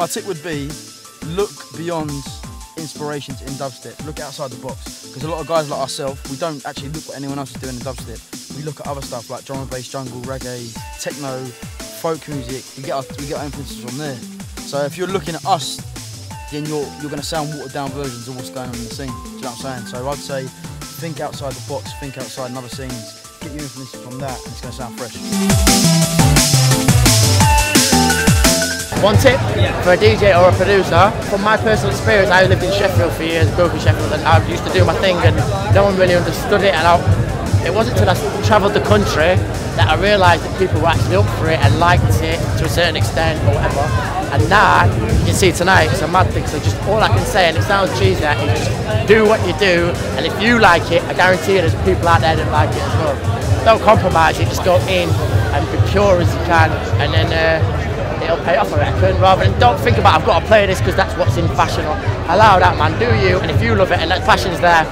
tip would be, look beyond inspirations in dubstep. Look outside the box. Because a lot of guys like ourselves, we don't actually look what anyone else is doing in dubstep. We look at other stuff like drum and bass, jungle, reggae, techno, folk music. We get our influences from there. So if you're looking at us, then you're going to sound watered down versions of what's going on in the scene. Do you know what I'm saying? So I'd say, think outside the box, think outside in other scenes, get your influences from that, and it's going to sound fresh. One tip for a DJ or a producer, from my personal experience, I lived in Sheffield for years, grew up in Sheffield, and I used to do my thing and no one really understood it, and it wasn't until I travelled the country that I realised that people were actually up for it and liked it to a certain extent or whatever. And now, you can see tonight, it's a mad thing, so just all I can say, and it sounds cheesy, is just do what you do, and if you like it, I guarantee you there's people out there that like it as well. Don't compromise it, just go in and be pure as you can, and then it'll pay off, I reckon, rather than don't think about I've got to play this because that's what's in fashion. Allow that, man, do you, and if you love it and that fashion's there,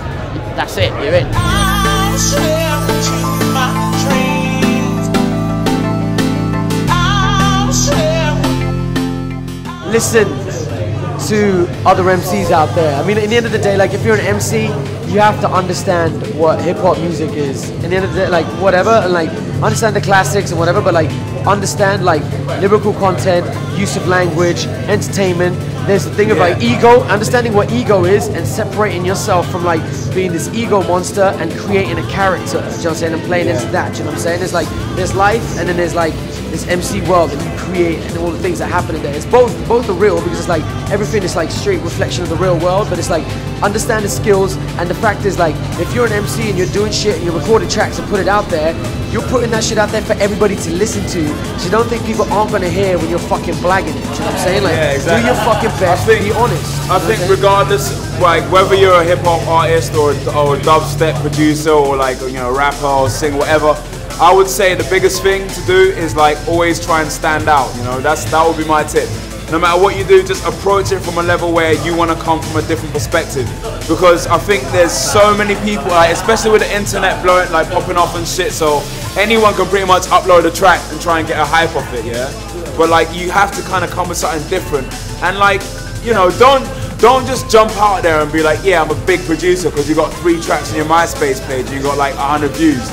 that's it, you're in. Listen to other MCs out there. I mean, at the end of the day, like, if you're an MC, you have to understand what hip-hop music is. At the end of the day, like, whatever, and like, understand the classics and whatever, but like, understand like lyrical content, use of language, entertainment. There's the thing of like ego, understanding what ego is and separating yourself from like being this ego monster and creating a character, you know what I'm saying, and playing into that, you know what I'm saying? There's like, there's life and then there's like this MC world that you create and all the things that happen in there. It's both are real because it's like, everything is like straight reflection of the real world, but it's like, understand the skills, and the fact is like, if you're an MC and you're doing shit and you're recording tracks and put it out there, you're putting that shit out there for everybody to listen to. So don't think people aren't gonna hear when you're fucking blagging it, you know what I'm saying? Like, exactly. Do your fucking best, be honest. I think regardless, like whether you're a hip hop artist or a dubstep producer or like, you know, rapper or singer, whatever, I would say the biggest thing to do is like always try and stand out, you know, that would be my tip. No matter what you do, just approach it from a level where you want to come from a different perspective. Because I think there's so many people, like, especially with the internet blowing, like popping off and shit, so anyone can pretty much upload a track and try and get a hype off it, yeah? But like, you have to kind of come with something different. And like, you know, don't just jump out there and be like, yeah, I'm a big producer because you got 3 tracks on your MySpace page and you got like 100 views.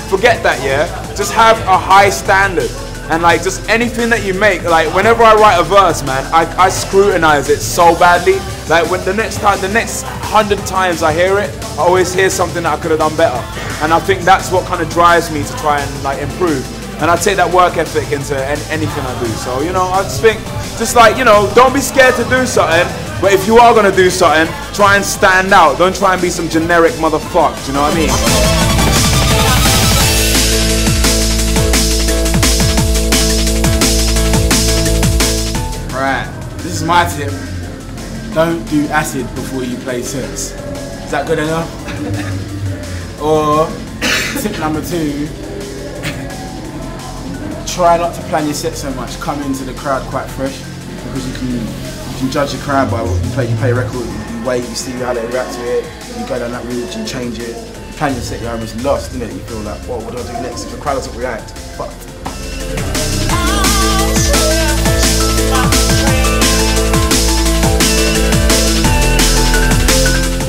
Forget that, yeah? Just have a high standard. And like, just anything that you make, like whenever I write a verse, man, I scrutinize it so badly. Like when the next 100 times I hear it, I always hear something that I could have done better. And I think that's what kind of drives me to try and like improve. And I take that work ethic into anything I do. So, you know, I just think, just like, you know, don't be scared to do something, but if you are gonna do something, try and stand out. Don't try and be some generic motherfucker, you know what I mean? Right, this is my tip. Don't do acid before you play sets. Is that good enough? Or tip number 2, try not to plan your set so much. Come into the crowd quite fresh, because you can judge the crowd by what you play. You play a record, you wait, you see how they react to it, you go down that route and change it. Plan your set, you're almost lost, innit? You feel like, whoa, what do I do next? If the crowd doesn't react, fucked.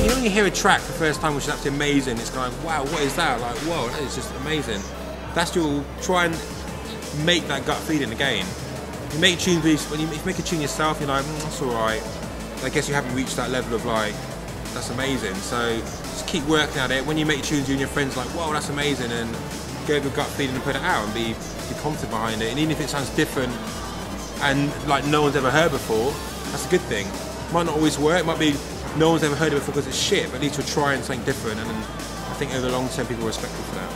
When you hear a track for the first time which is absolutely amazing, it's kind of like, wow, what is that? Like, whoa, that is just amazing. That's your, try and make that gut feeling again. You make tunes, when you make a tune yourself, you're like, that's alright. I guess you haven't reached that level of like, that's amazing. So just keep working at it. When you make tunes, you and your friends are like, whoa, that's amazing, and go with a gut feeling and put it out and be confident behind it. And even if it sounds different and like no one's ever heard before, that's a good thing. It might not always work, it might be no one's ever heard it before because it's shit, but at least you're trying something different, and I think over the long term people will respect you for that.